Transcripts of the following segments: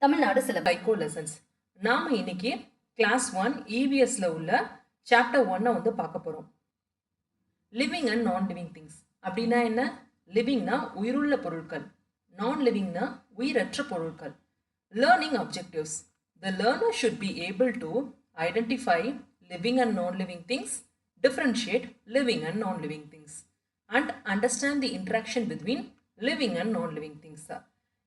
Tamil Nadu syllabus. Psycho lessons. நாம இன்னைக்கு class 1 இவிஎஸ்ல உள்ள சாப்டர் 1 வந்து பார்க்க போறோம். Living and non living things அப்படின்னா என்ன? லிவிங்னா உயிருள்ள பொருட்கள், நான் லிவிங்னா உயிரற்ற பொருட்கள். Learning objectives. The learner should be able to identify living and non living things, differentiate living and non-living things, and understand the interaction between living and non-living things.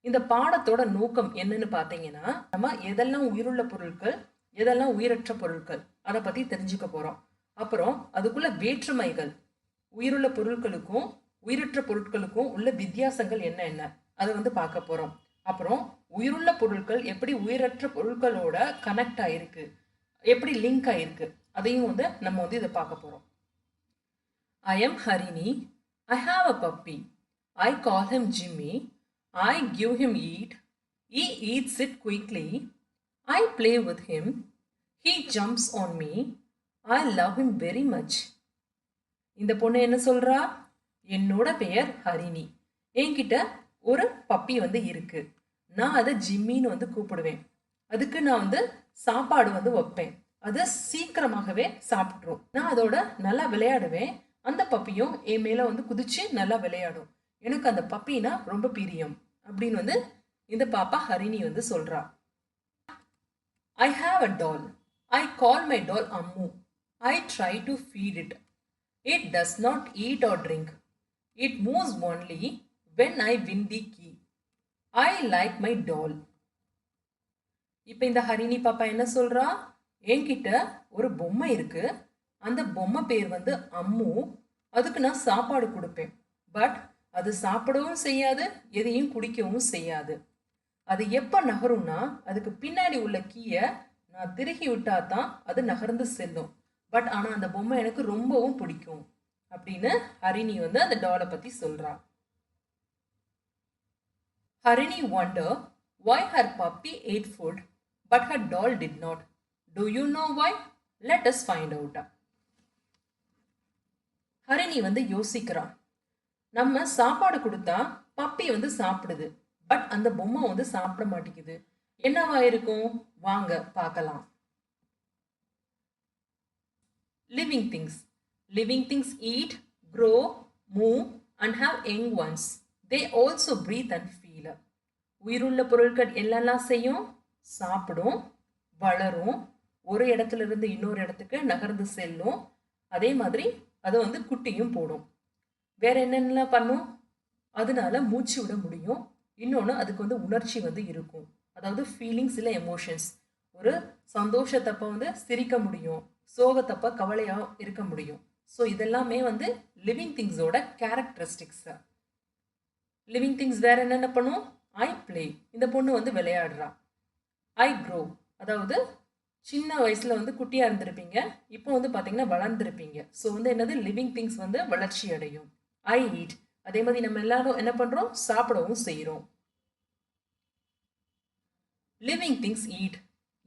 இந்த பாடத்தோட நோக்கம் என்னன்னு பார்த்தீங்கன்னா, நம்ம எதெல்லாம் உயிருள்ள பொருட்கள், எதெல்லாம் உயிரற்ற பொருட்கள், அதை பத்தி தெரிஞ்சுக்க போறோம். அப்புறம் அதுக்குள்ள வேற்றுமைகள், உயிருள்ள பொருட்களுக்கும் உயிரற்ற பொருட்களுக்கும் உள்ள வித்தியாசங்கள் என்ன என்ன அதை வந்து பார்க்க போறோம். அப்புறம் உயிருள்ள பொருட்கள் எப்படி உயிரற்ற பொருட்களோட கனெக்ட் ஆயிருக்கு, எப்படி லிங்க் ஆயிருக்கு, அதையும் வந்து நம்ம வந்து இதை பார்க்க போறோம். I am Harini. I have a puppy. I call him Jimmy. I give him eat. He eats it quickly. I play with him. He jumps on me. I love him very much. இந்த பொண்ணு என்ன சொல்றா? என்னோட பெயர் ஹரிணி. என்கிட்ட ஒரு puppy வந்து இருக்கு. நான் அதை ஜிம்மின்னு வந்து கூப்பிடுவேன். அதுக்கு நான் வந்து சாப்பாடு வந்து வைப்பேன். அது சீக்கிரமாகவே சாப்பிட்ரும். நான் அதோட நல்லா விளையாடுவேன். அந்த பப்பியும் என் மேல வந்து குதிச்சு நல்லா விளையாடும். எனக்கு அந்த பப்பினா ரொம்ப பிரியம் அப்படின்னு வந்து இந்த பாப்பா ஹரிணி வந்து சொல்றா. I have a doll. I call my doll Ammu. I try to feed it. It does not eat or drink. It moves only when I win the key. I like my doll. இப்ப இந்த ஹரிணி பாப்பா என்ன சொல்றா? என்கிட்ட ஒரு பொம்மை இருக்கு. அந்த பொம்மை பேர் வந்து அம்மு. அதுக்கு நான் சாப்பாடு கொடுப்பேன். பட் அது சாப்பிடவும் செய்யாது, எதையும் குடிக்கவும் செய்யாது. அது எப்ப நகரும்னா, அதுக்கு பின்னாடி உள்ள கீயை நான் திருகி விட்டா தான் அது நகர்ந்து செல்லும். பட் ஆனா அந்த பொம்மை எனக்கு ரொம்பவும் பிடிக்கும் அப்படின்னு ஹரிணி வந்து அந்த டாலை பத்தி சொல்றா. Harini wonder why her puppy ate food but her doll did not. Do you know why? Let us find out. Harini வந்து யோசிக்கிறா. நம்ம சாப்பாடு கொடுத்தா பப்பி வந்து சாப்பிடுது, பட் அந்த பொம்மை வந்து சாப்பிட மாட்டேங்குது. என்னவா இருக்கும்? வாங்க பார்க்கலாம். Living things. Living things eat, grow, move and have young ones. They also breathe and feel. உயிருள்ள பொருட்கள் என்னெல்லாம் செய்யும்? சாப்பிடும், வளரும், ஒரு இடத்துல இருந்து இன்னொரு இடத்துக்கு நகர்ந்து செல்லும். அதே மாதிரி அது வந்து குட்டியும் போடும். வேற என்னென்னலாம் பண்ணும்? அதனால மூச்சு விட முடியும். இன்னொன்று, அதுக்கு வந்து உணர்ச்சி வந்து இருக்கும். அதாவது ஃபீலிங்ஸ் இல்லை எமோஷன்ஸ். ஒரு சந்தோஷத்தப்ப வந்து சிரிக்க முடியும், சோகத்தப்ப கவலையா இருக்க முடியும். ஸோ இதெல்லாமே வந்து லிவிங் திங்ஸோட கேரக்டரிஸ்டிக்ஸ். லிவிங் திங்ஸ் வேற என்னென்ன பண்ணும்? I play. இந்த பொண்ணு வந்து விளையாடுறா. ஐ க்ரோ, அதாவது சின்ன வயசுல வந்து குட்டியா இருந்திருப்பீங்க, இப்போ வந்து பாத்தீங்கன்னா வளர்ந்துருப்பீங்க. ஸோ வந்து என்னது? லிவிங் திங்ஸ் வந்து வளர்ச்சி அடையும். ஐ ஈட், அதே மாதிரி நம்ம எல்லாரும் என்ன பண்றோம்? சாப்பிடவும் செய்யறோம். Living things eat.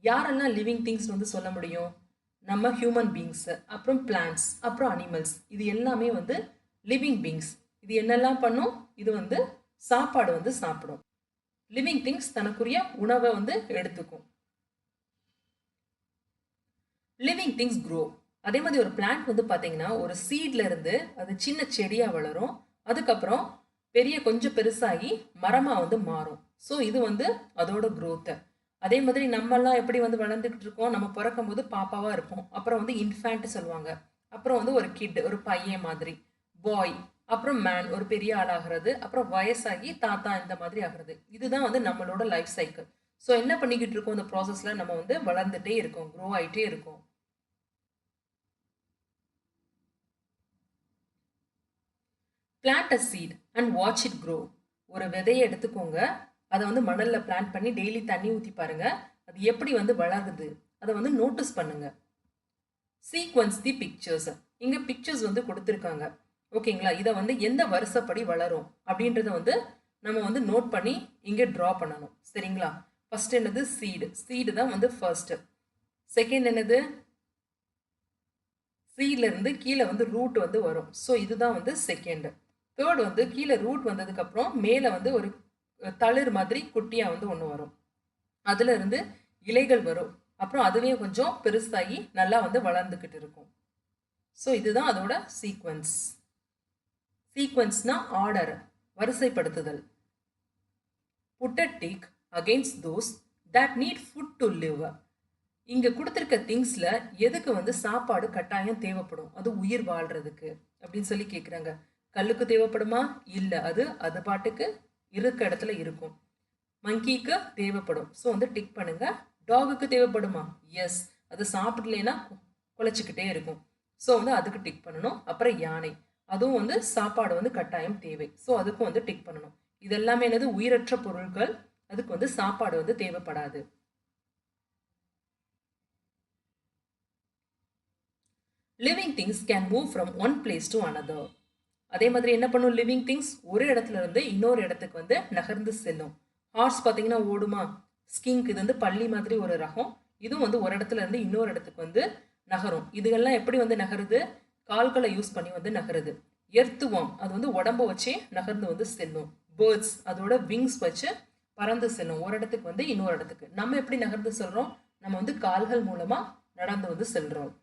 யாரெல்லாம் லிவிங் திங்ஸ் வந்து சொல்ல முடியும்? நம்ம ஹியூமன் பீங்ஸ், அப்புறம் பிளான்ட்ஸ், அப்புறம் அனிமல்ஸ். இது எல்லாமே வந்து லிவிங் பீங்ஸ். இது என்னெல்லாம் பண்ணும்? இது வந்து சாப்பாடு வந்து சாப்பிடும். லிவிங் திங்ஸ் தனக்குரிய உணவை வந்து எடுத்துக்கும். Living things grow. அதே மாதிரி ஒரு பிளான்ட் வந்து பார்த்தீங்கன்னா ஒரு சீட்ல இருந்து அது சின்ன செடியா வளரும். அதுக்கப்புறம் பெரிய கொஞ்சம் பெருசாகி மரமா வந்து மாறும். ஸோ இது வந்து அதோட growth. அதே மாதிரி நம்மெல்லாம் எப்படி வந்து வளர்ந்துக்கிட்டு இருக்கோம்? நம்ம பிறக்கும் போது பாப்பாவா இருப்போம். அப்புறம் வந்து இன்ஃபேண்ட் சொல்லுவாங்க. அப்புறம் வந்து ஒரு கிட், ஒரு பையன் மாதிரி, பாய், அப்புறம் மேன், ஒரு பெரிய ஆளாகிறது. அப்புறம் வயசாகி தாத்தா இந்த மாதிரி ஆகிறது. இதுதான் வந்து நம்மளோட லைஃப் சைக்கிள். ஸோ என்ன பண்ணிக்கிட்டு இருக்கோம்? இந்த ப்ராசஸ்ல நம்ம வந்து வளர்ந்துட்டே இருக்கோம், க்ரோ ஆயிட்டே இருக்கோம். Plant a seed and watch it grow. ஒரு விதையை எடுத்துக்கோங்க, அதை வந்து மணல்ல பிளான்ட் பண்ணி டெய்லி தண்ணி ஊற்றி பாருங்க, அது எப்படி வந்து வளருது அதை வந்து நோட்டீஸ் பண்ணுங்க. சீக்வன்ஸ் தி பிக்சர்ஸ். இங்க பிக்சர்ஸ் வந்து கொடுத்துருக்காங்க, ஓகேங்களா? இதை வந்து எந்த வருஷப்படி வளரும் அப்படின்றத வந்து நம்ம வந்து நோட் பண்ணி இங்க ட்ரா பண்ணணும், சரிங்களா? ஃபர்ஸ்ட் என்னது? சீடு. சீடு தான் வந்து ஃபர்ஸ்ட். செகண்ட் என்னது? சீட்ல இருந்து கீழே வந்து ரூட் வந்து வரும். ஸோ இதுதான் வந்து செகண்ட். தேர்ட் வந்து கீழே ரூட் வந்ததுக்கு அப்புறம் மேலே வந்து ஒரு தளிர் மாதிரி குட்டியா வந்து ஒன்று வரும். அதுல இருந்து இலைகள் வரும். அப்புறம் அதுவே கொஞ்சம் பெருசாகி நல்லா வந்து வளர்ந்துக்கிட்டு இருக்கும். ஸோ இதுதான் அதோட சீக்வன்ஸ். சீக்வன்ஸ்னா ஆர்டர், வரிசைப்படுத்துதல். Put a tick against those that need food to live. இங்க கொடுத்துருக்க திங்ஸ்ல எதுக்கு வந்து சாப்பாடு கட்டாயம் தேவைப்படும், அது உயிர் வாழ்றதுக்கு அப்படின்னு சொல்லி கேட்குறாங்க. கல்லுக்கு தேவைப்படுமா? இல்லை, அது அது பாட்டுக்கு இருக்க இடத்துல இருக்கும். மங்கிக்கு தேவைப்படும், ஸோ வந்து டிக் பண்ணுங்க. டாகுக்கு தேவைப்படுமா? எஸ், அது சாப்பிடலைன்னா குலைச்சிக்கிட்டே இருக்கும், ஸோ வந்து அதுக்கு டிக் பண்ணணும். அப்புறம் யானை, அதுவும் வந்து சாப்பாடு வந்து கட்டாயம் தேவை, ஸோ அதுக்கும் வந்து டிக் பண்ணணும். இதெல்லாமே என்னது? உயிரற்ற பொருட்கள், அதுக்கு வந்து சாப்பாடு வந்து தேவைப்படாது. Living things can move from one place to another. அதே மாதிரி என்ன பண்ணும் லிவிங் திங்ஸ்? ஒரு இடத்துல இருந்து இன்னொரு இடத்துக்கு வந்து நகர்ந்து செல்லும். ஹார்ஸ் பார்த்தீங்கன்னா ஓடுமா? ஸ்கிங்க், இது வந்து பள்ளி மாதிரி ஒரு ரகம். இதுவும் வந்து ஒரு இடத்துல இருந்து இன்னொரு இடத்துக்கு வந்து நகரும். இதுகெல்லாம் எப்படி வந்து நகருது? கால்களை யூஸ் பண்ணி வந்து நகருது. எர்த்துவாம், அது வந்து உடம்ப வச்சே நகர்ந்து வந்து செல்லும். பேர்ட்ஸ், அதோட விங்ஸ் வச்சு பறந்து செல்லும் ஒரு இடத்துக்கு வந்து இன்னொரு இடத்துக்கு. நம்ம எப்படி நகர்ந்து செல்றோம்? நம்ம வந்து கால்கள் மூலமா நடந்து வந்து செல்றோம்.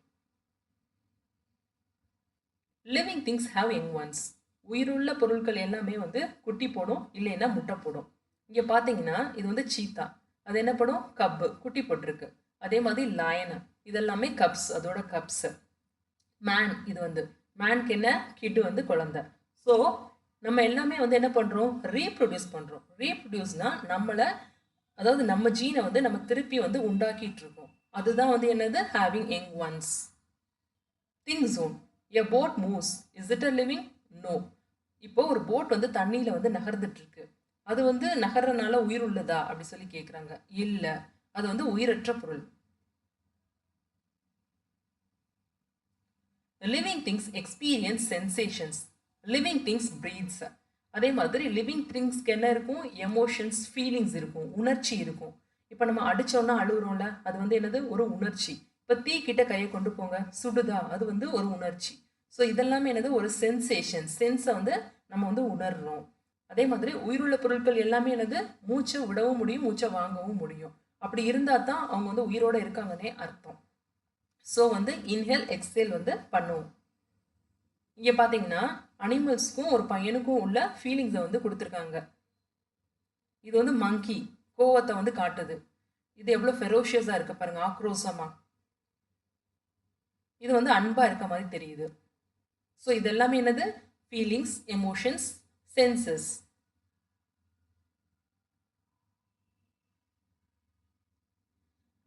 Living things have young ones. உயிருள்ள பொருட்கள் எல்லாமே வந்து குட்டி போடும், இல்லைன்னா முட்டை போடும். இங்கே பார்த்தீங்கன்னா இது வந்து சீத்தா, அது என்ன படும்? கப்பு, குட்டி போட்டிருக்கு. அதே மாதிரி லயன், இதெல்லாமே கப்ஸ், அதோட கப்ஸ். மேன், இது வந்து மேனுக்கு என்ன? கிட்டு வந்து குழந்தை. ஸோ நம்ம எல்லாமே வந்து என்ன பண்ணுறோம்? ரீப்ரொடியூஸ் பண்ணுறோம். ரீப்ரொடியூஸ்னா நம்மளை, அதாவது நம்ம ஜீனை வந்து நம்ம திருப்பி வந்து உண்டாக்கிட்டு இருக்கோம். அதுதான் வந்து என்னது? Having young ones. Think zone. A boat moves, is it a living? No. இப்போ ஒரு போட் வந்து தண்ணியில வந்து நகர்ந்துட்டு இருக்கு, அது வந்து நகர்றனால உயிர் உள்ளதா அப்படி சொல்லி கேட்குறாங்க. இல்லை, அது வந்து உயிரற்ற பொருள். Living things experience sensations. Living things breathes. அதே மாதிரி லிவிங் திங்ஸ்க்கு என்ன இருக்கும்? எமோஷன்ஸ், ஃபீலிங்ஸ் இருக்கும், உணர்ச்சி இருக்கும். இப்போ நம்ம அடிச்சோன்னா அழுகுறோம்ல, அது வந்து என்னது? ஒரு உணர்ச்சி. இப்போ தீ கிட்ட கையை கொண்டு போங்க, சுடுதா, அது வந்து ஒரு உணர்ச்சி. ஸோ இதெல்லாமே என்னது? ஒரு சென்சேஷன். சென்ஸை வந்து நம்ம வந்து உணர்றோம். அதே மாதிரி உயிருள்ள பொருட்கள் எல்லாமே என்னது? மூச்சை விடவும் முடியும், மூச்சை வாங்கவும் முடியும். அப்படி இருந்தால் தான் அவங்க வந்து உயிரோட இருக்காங்கன்னே அர்த்தம். ஸோ வந்து இன்ஹேல் எக்ஸேல் வந்து பண்ணுவோம். இங்கே பார்த்தீங்கன்னா அனிமல்ஸ்க்கும் ஒரு பையனுக்கும் உள்ள ஃபீலிங்ஸை வந்து கொடுத்துருக்காங்க. இது வந்து மங்கி, கோவத்தை வந்து காட்டுது. இது எவ்வளோ ஃபெரோஷியஸாக இருக்கு பாருங்க, ஆக்ரோஷமா. இது வந்து அன்பா இருக்க மாதிரி தெரியுது. ஸோ இது எல்லாமே என்னது? Feelings, emotions, senses.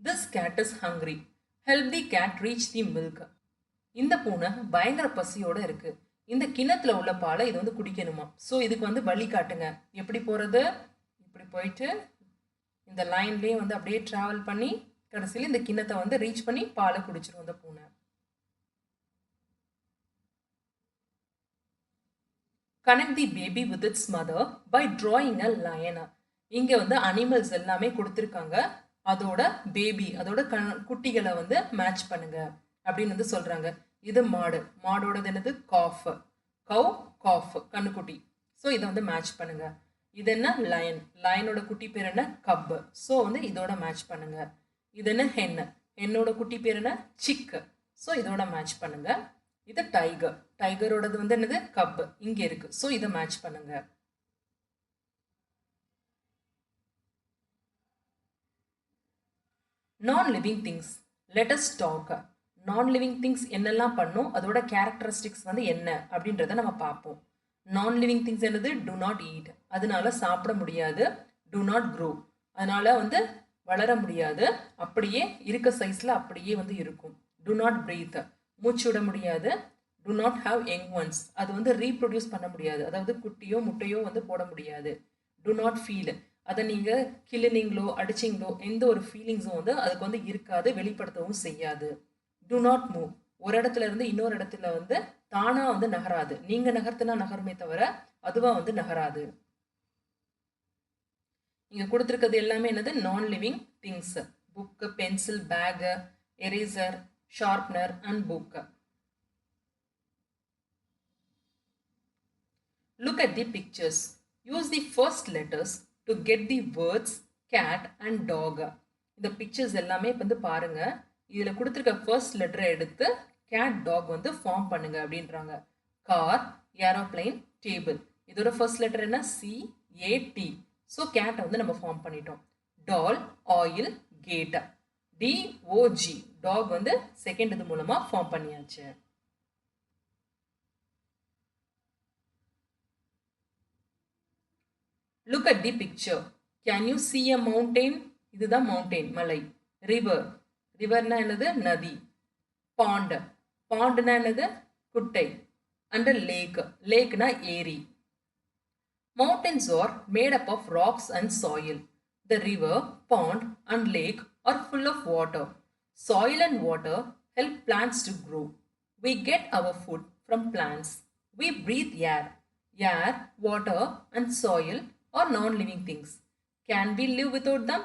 This cat is hungry, help the cat reach the milk. இந்த பூனை பயங்கர பசியோட இருக்கு, இந்த கிண்ணத்துல உள்ள பாலை இது வந்து குடிக்கணுமா. ஸோ இதுக்கு வந்து வழி காட்டுங்க. எப்படி போறது? இப்படி போயிட்டு இந்த லைன்லேயே வந்து அப்படியே டிராவல் பண்ணி கடைசியில் இந்த கிண்ணத்தை வந்து ரீச் பண்ணி பாலை குடிச்சிரும் இந்த பூனை. Connect the baby with its mother by drawing a lion. இங்க வந்து அனிமல்ஸ் எல்லாமே கொடுத்துருக்காங்க, அதோட பேபி, அதோட குட்டிகளை வந்து மேட்ச் பண்ணுங்க அப்படின்னு வந்து சொல்றாங்க. இது மாடு, மாடோடது என்னது? காஃப், கவ், காஃப், கண்ணுக்குட்டி. ஸோ இதை வந்து மேட்ச் பண்ணுங்க. இது என்ன? லயன், லயனோட குட்டி பேர் என்ன? கப்பு. ஸோ வந்து இதோட மேட்ச் பண்ணுங்க. இது என்ன? ஹென், ஹென்னோட குட்டி பேர் என்ன? சிக்கு. ஸோ இதோட மேட்ச் பண்ணுங்க. இது டைகர், டைகரோடது வந்து என்னது? கப்பு, இங்க இருக்கு. ஸோ இதை மேட்ச் பண்ணுங்க. Non living things, let us talk. Non living things என்னெல்லாம் பண்ணும், அதோட கேரக்டரிஸ்டிக்ஸ் வந்து என்ன அப்படின்றத நம்ம பார்ப்போம். நான் லிவிங் திங்ஸ் என்னது? டு நாட் ஈட், அதனால சாப்பிட முடியாது. டு நாட் க்ரோ, அதனால வந்து வளர முடியாது, அப்படியே இருக்க சைஸ்ல அப்படியே வந்து இருக்கும். டு நாட் பிரீத், மூச்சு விட முடியாது. To not have young once, அது வந்து ரீப்ரொடியூஸ் பண்ண முடியாது, அதாவது குட்டியோ முட்டையோ வந்து போட முடியாது. டு நாட் ஃபீல், அதை நீங்கள் கிள்ளினீங்களோ அடிச்சிங்களோ எந்த ஒரு ஃபீலிங்ஸும் வந்து அதுக்கு வந்து இருக்காது, வெளிப்படுத்தவும் செய்யாது. டு நாட் மூவ், ஒரு இடத்துல இருந்து இன்னொரு இடத்துல வந்து தானாக வந்து நகராது, நீங்கள் நகர்த்தினா நகருமே தவிர அதுவாக வந்து நகராது. இங்கே கொடுத்துருக்கிறது எல்லாமே என்னது? நான் living things. Book, pencil, bag, eraser, sharpener and book. Look at the pictures. Use the first letters to get the words cat and dog. இந்த பிக்சர்ஸ் எல்லாமே இப்போ வந்து பாருங்க. இதில் கொடுத்துருக்க ஃபர்ஸ்ட் லெட்டரை எடுத்து கேட் டாக் வந்து ஃபார்ம் பண்ணுங்க அப்படின்றாங்க. Car, aeroplane, table. இதோட ஃபர்ஸ்ட் லெட்டர் என்ன? CAT. ஸோ கேட்டை வந்து நம்ம ஃபார்ம் பண்ணிட்டோம். டால், ஆயில், கேட். DOG, டாக் வந்து செகண்ட் இது மூலமா ஃபார்ம் பண்ணியாச்சு. Look at the picture. Can you see a mountain? இதுதான் மவுண்டெயின், மலை. ரிவர், ரிவர்னா என்னது? நதி. பாண்ட், பாண்ட்னா என்னது? குட்டை. அண்ட் லேக், லேக்னா ஏரி. Mountains are made up of rocks and soil. The river, pond and lake are full of water. Soil and water help plants to grow. We get our food from plants. We breathe air. Air, water and soil are non-living things. Can we live without them?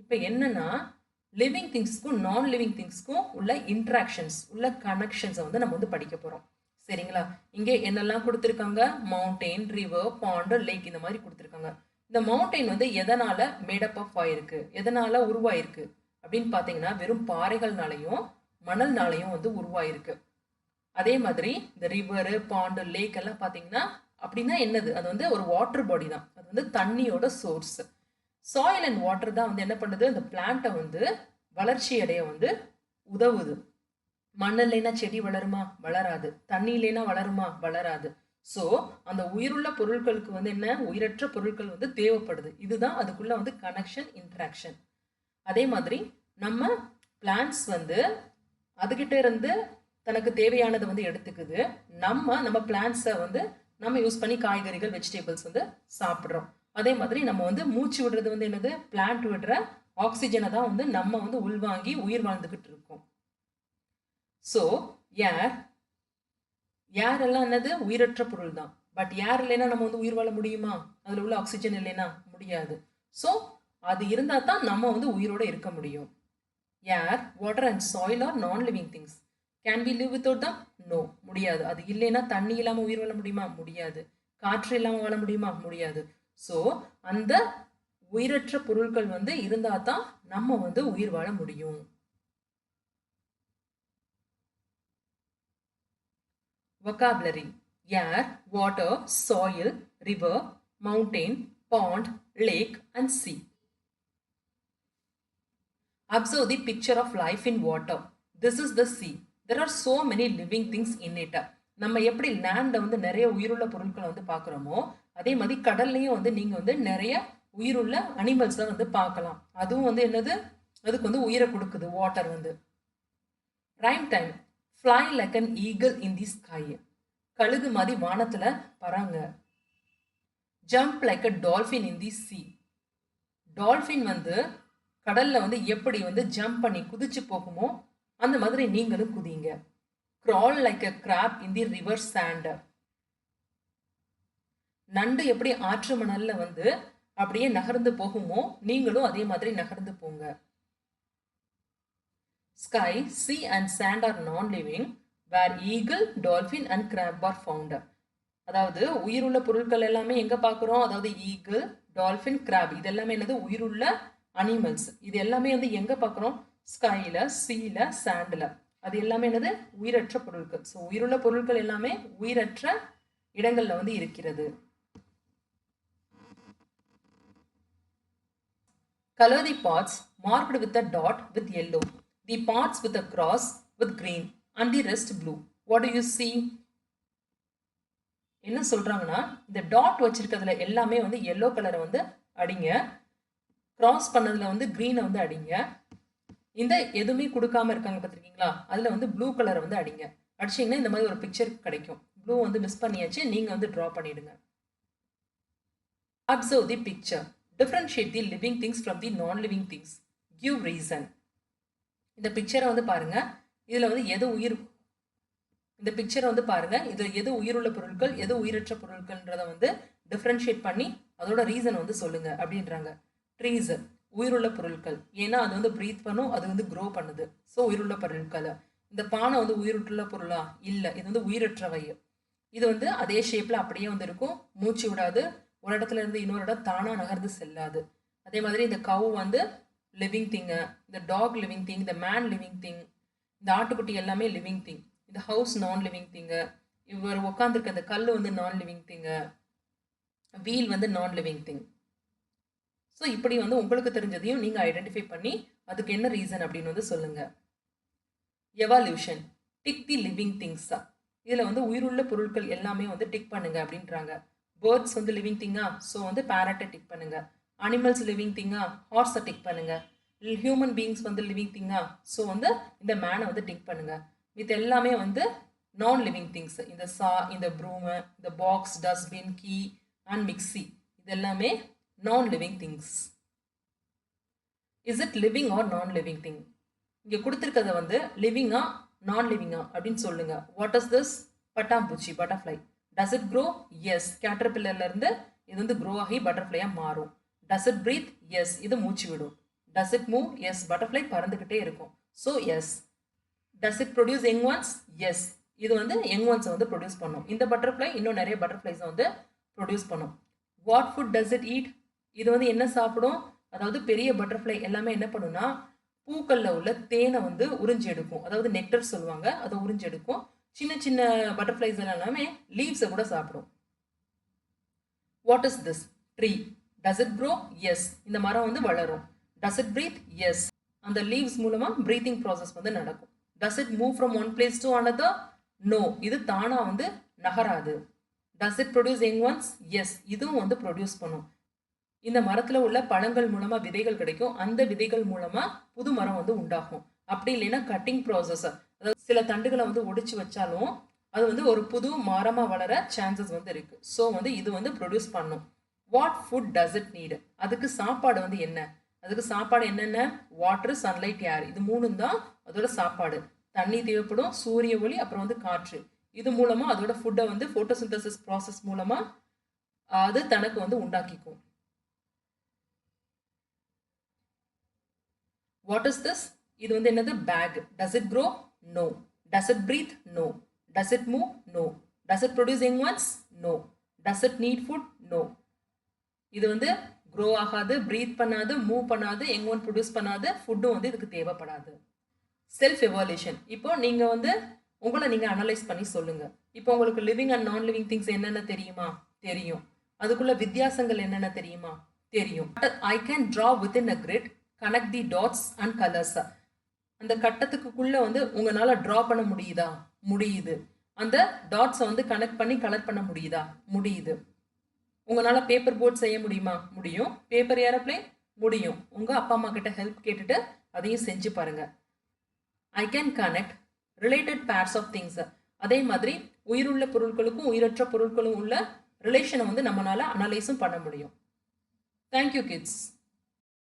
இப்போ என்னன்னா living திங்ஸ்க்கும் நான் living திங்ஸ்க்கும் உள்ள interactions, உள்ள கனெக்ஷன்ஸை வந்து நம்ம வந்து படிக்க போகிறோம். சரிங்களா? இங்கே என்னெல்லாம் கொடுத்துருக்காங்க? மவுண்டெயின், ரிவர், பாண்டு, லேக், இந்த மாதிரி கொடுத்துருக்காங்க. இந்த மவுண்டெயின் வந்து எதனால மேடப் ஆஃப் ஆயிருக்கு, எதனால உருவாயிருக்கு அப்படின்னு பார்த்தீங்கன்னா வெறும் பாறைகள்னாலையும் மணல்னாலையும் வந்து உருவாயிருக்கு. அதே மாதிரி இந்த ரிவரு, பாண்டு, லேக் எல்லாம் பார்த்தீங்கன்னா அப்படின்னா என்னது? அது வந்து ஒரு வாட்டர் பாடி தான். அது வந்து தண்ணியோட சோர்ஸ். சாயில் அண்ட் வாட்டர் தான் வந்து என்ன பண்ணுது? அந்த பிளான்ட்டை வந்து வளர்ச்சி அடைய வந்து உதவுது. மண் இல்லைன்னா செடி வளருமா? வளராது. தண்ணி இல்லைன்னா வளருமா? வளராது. ஸோ அந்த உயிருள்ள பொருட்களுக்கு வந்து என்ன? உயிரற்ற பொருட்கள் வந்து தேவைப்படுது. இதுதான் அதுக்குள்ள வந்து கனெக்ஷன், இன்ட்ராக்ஷன். அதே மாதிரி நம்ம பிளான்ட்ஸ் வந்து அதுகிட்ட இருந்து தனக்கு தேவையானதை வந்து எடுத்துக்குது. நம்ம பிளான்ட்ஸை வந்து நம்ம யூஸ் பண்ணி காய்கறிகள், வெஜிடபிள்ஸ் வந்து சாப்பிட்றோம். அதே மாதிரி நம்ம வந்து மூச்சு விடுறது வந்து என்னது? பிளான்ட் விடுற ஆக்சிஜனை தான் வந்து நம்ம வந்து உள்வாங்கி உயிர் வாழ்ந்துகிட்டு இருக்கோம். ஸோ ஏர், ஏர் எல்லாம் என்னது? உயிரற்ற பொருள் தான். பட் ஏர் இல்லைன்னா நம்ம வந்து உயிர் வாழ முடியுமா? அதில் உள்ள ஆக்சிஜன் இல்லைன்னா முடியாது. ஸோ அது இருந்தால் தான் நம்ம வந்து உயிரோட இருக்க முடியும். Air, water and soil are non living things. Can we live without them? No, முடியாது. அது இல்லைன்னா தண்ணி இல்லாமல் உயிர் வாழ முடியுமா? முடியாது. காற்று இல்லாமல் வாழ முடியுமா? முடியாது. ஸோ அந்த உயிரற்ற பொருட்கள் வந்து இருந்தால் தான் நம்ம வந்து உயிர் வாழ முடியும். Vocabulary: air, water, soil, river, mountain, pond, lake and sea. Observe the picture of life in water. This is the sea. There are so many living things in it. நம்ம எப்படி லேண்ட்ல வந்து நிறைய உயிருள்ள பொருட்களை வந்து பார்க்குறோமோ அதே மாதிரி கடல்லையும் வந்து நீங்க வந்து நிறைய உயிருள்ள அனிமல்ஸை வந்து பார்க்கலாம். அதுவும் வந்து என்னது? அதுக்கு வந்து உயிரை கொடுக்குது வாட்டர் வந்து. Rhyme time. Fly like an eagle in the sky. கழுகு மாதிரி வானத்துல பறங்க. Jump like a dolphin in the sea. Dolphin வந்து கடல்ல வந்து எப்படி வந்து ஜம்ப் பண்ணி குதிச்சு போகுமோ அந்த மாதிரி நீங்களும் குதிங்க. Crawl like a crab in the river sand. நண்டு எப்படி ஆற்று மணல்ல வந்து அப்படியே நகர்ந்து போகுமோ நீங்களும் அதே மாதிரி நகர்ந்து போங்க. Sky, sea and sand are non-living, where eagle, dolphin and crab are found. அதாவது உயிருள்ள பொருட்கள் எல்லாமே எங்க பார்க்குறோம்? அதாவது ஈகிள், டால்ஃபின், கிராப் இது எல்லாமே என்னது? உயிருள்ள அனிமல்ஸ். இது எல்லாமே வந்து எங்க பார்க்குறோம்? ஸ்கைல, சீல, சாண்ட்ல. அது எல்லாமே என்னது? உயிரற்ற பொருட்கள். ஸோ உயிருள்ள பொருட்கள் எல்லாமே உயிரற்ற இடங்கள்ல வந்து இருக்கிறது. Color the parts marked with a dot with yellow, the parts with a cross with green and the rest blue. What do you see? என்ன சொல்றாங்கன்னா இந்த டாட் வச்சிருக்கிறதுல எல்லாமே வந்து எல்லோ கலரை வந்து அடிங்க, கிராஸ் பண்ணதுல வந்து கிரீனை வந்து அடிங்க, இந்த எதுவுமே கொடுக்காம இருக்காங்க பார்த்துருக்கீங்களா அதுல வந்து ப்ளூ கலரை வந்து அடிங்க. அடிச்சிங்கன்னா இந்த மாதிரி ஒரு பிக்சர் கிடைக்கும். ப்ளூ வந்து மிஸ் பண்ணியாச்சு, நீங்க வந்து ட்ரா பண்ணிடுங்க. Observe the picture. Differentiate the living things from the non-living things. Give reason. இந்த பிக்சரை வந்து பாருங்க. இதுல வந்து எது உயிர் இந்த பிக்சரை வந்து பாருங்க. இதுல எது உயிருள்ள பொருட்கள் எது உயிரற்ற பொருட்கள்ன்றத வந்து டிஃபரன்ஷியேட் பண்ணி அதோட ரீசன் வந்து சொல்லுங்க அப்படின்றாங்க. ட்ரீஸ் உயிருள்ள பொருட்கள், ஏன்னா அது வந்து ப்ரீத் பண்ணும், அது வந்து க்ரோ பண்ணுது. ஸோ உயிருள்ள பொருட்கள். இந்த பானை வந்து உயிருள்ள பொருளா? இல்லை, இது வந்து உயிரற்றவை. இது வந்து அதே ஷேப்ல அப்படியே வந்து இருக்கும், மூச்சு விடாது, ஒரு இடத்துல இருந்து இன்னொரு இடம் தானா நகர்ந்து செல்லாது. அதே மாதிரி இந்த கவு வந்து லிவிங் திங்கு, இந்த டாக் லிவிங் திங், இந்த மேன் லிவிங் திங், இந்த ஆட்டுக்குட்டி எல்லாமே லிவிங் திங். இந்த ஹவுஸ் நான் லிவிங் திங்கு, இவர் உட்காந்துருக்க அந்த கல் வந்து நான் லிவிங் திங்கு, வீல் வந்து நான் லிவிங் திங். ஸோ இப்படி வந்து உங்களுக்கு தெரிஞ்சதையும் நீங்கள் ஐடென்டிஃபை பண்ணி அதுக்கு என்ன ரீசன் அப்படின்னு வந்து சொல்லுங்கள். எவால்யூஷன், டிக் தி லிவிங் திங்ஸா. இதில் வந்து உயிருள்ள பொருட்கள் எல்லாமே வந்து டிக் பண்ணுங்க அப்படின்றாங்க. பேர்ட்ஸ் வந்து லிவிங் திங்கா, ஸோ வந்து பேரட்டை டிக் பண்ணுங்க. அனிமல்ஸ் லிவிங் திங்கா, ஹார்ஸை டிக் பண்ணுங்க. ஹியூமன் பீயிங்ஸ் வந்து லிவிங் திங்கா, ஸோ வந்து இந்த மேனை வந்து டிக் பண்ணுங்க. இது எல்லாமே வந்து நான் லிவிங் திங்ஸ். இந்த சா, இந்த ப்ரூமு, இந்த box, dustbin, key and mixie, இது எல்லாமே non living things. Is it living or non living thing? இங்கே கொடுத்துருக்கிறத வந்து லிவிங்கா நான் லிவிங்கா அப்படின்னு சொல்லுங்க. What is this? பட்டாம்பூச்சி, butterfly. Does it grow? Yes. கேட்டர்பில்லர்லேருந்து இது வந்து க்ரோ ஆகி பட்டர்ஃப்ளையாக மாறும். Does it breathe? எஸ். இது மூச்சு விடும். Does it move? Yes. Butterfly பறந்துக்கிட்டே இருக்கும். So yes. Does it produce young ones? Yes. இது வந்து யங் ஒன்ஸை வந்து ப்ரொடியூஸ் பண்ணும். இந்த பட்டர்ஃப்ளை இன்னும் நிறைய பட்டர்ஃப்ளைஸை வந்து ப்ரொடியூஸ் பண்ணும். What food does it eat? இது வந்து என்ன சாப்பிடும்? அதாவது பெரிய பட்டர்ஃப்ளை எல்லாமே என்ன பண்ணுன்னா பூக்களில் உள்ள தேனை வந்து உறிஞ்சி எடுக்கும். அதாவது நெக்டர் சொல்லுவாங்க, அதை உறிஞ்சி எடுக்கும். சின்ன சின்ன பட்டர்ஃப்ளைஸ் எல்லாமே லீவ்ஸை கூட சாப்பிடும். What is this? Tree. Does it grow? Yes. இந்த மரம் வந்து வளரும். Does it breathe? எஸ். அந்த லீவ்ஸ் மூலமாக ப்ரீத்திங் ப்ராசஸ் வந்து நடக்கும். Does it move from one place to another? No. இது தானாக வந்து நகராது. Does it produce young ones? Yes. இதுவும் வந்து ப்ரொடியூஸ் பண்ணும். இந்த மரத்தில் உள்ள பழங்கள் மூலமாக விதைகள் கிடைக்கும். அந்த விதைகள் மூலமாக புது மரம் வந்து உண்டாகும். அப்படி இல்லைன்னா கட்டிங் ப்ராசஸ், அதாவது சில தண்டுகளை வந்து ஒடிச்சு வச்சாலும் அது வந்து ஒரு புது மரமாக வளர சான்சஸ் வந்து இருக்குது. ஸோ வந்து இது வந்து ப்ரொடியூஸ் பண்ணும். What food does it need? அதுக்கு சாப்பாடு வந்து என்ன? அதுக்கு சாப்பாடு என்னென்ன? வாட்டர், சன்லைட், ஏர், இது மூணும் தான் அதோட சாப்பாடு. தண்ணி தேவைப்படும், சூரிய ஒளி, அப்புறம் வந்து காற்று. இது மூலமாக அதோட ஃபுட்டை வந்து ஃபோட்டோசிந்தசிஸ் ப்ராசஸ் மூலமாக அது தனக்கு வந்து உண்டாக்கிக்கும். What is this? இது வந்து என்னது? Bag. Does it grow? No. Does it breathe? No. Does it move? No. Does it produce young ones? No. Does it need food? No. இது வந்து க்ரோ ஆகாது, ப்ரீத் பண்ணாது, மூவ் பண்ணாது, யங் ஒன் ப்ரொடியூஸ் பண்ணாது, ஃபுட்டும் வந்து இதுக்கு தேவைப்படாது. Self evaluation. இப்போ நீங்கள் வந்து உங்களை நீங்கள் அனலைஸ் பண்ணி சொல்லுங்கள். இப்போ உங்களுக்கு living and non living things என்னென்ன தெரியுமா? தெரியும். அதுக்குள்ள வித்தியாசங்கள் என்னென்ன தெரியுமா? தெரியும். I can draw within a grid, connect the dots and colours. அந்த கட்டத்துக்குள்ள வந்து உங்களால ட்ரா பண்ண முடியுதா? முடியுது. அந்த டாட்ஸை வந்து கனெக்ட் பண்ணி கலர் பண்ண முடியுதா? முடியுது. உங்களால பேப்பர் போர்ட் செய்ய முடியுமா? முடியும். Paper aeroplane? முடியும். உங்க அப்பா அம்மா கிட்ட ஹெல்ப் கேட்டுட்டு அதையும் செஞ்சு பாருங்க. I can connect related pairs of things. அதே மாதிரி உயிருள்ள பொருட்களுக்கும் உயிரற்ற பொருட்களும் உள்ள ரிலேஷனை வந்து நம்மளால அனலைஸும் பண்ண முடியும். Thank you kids.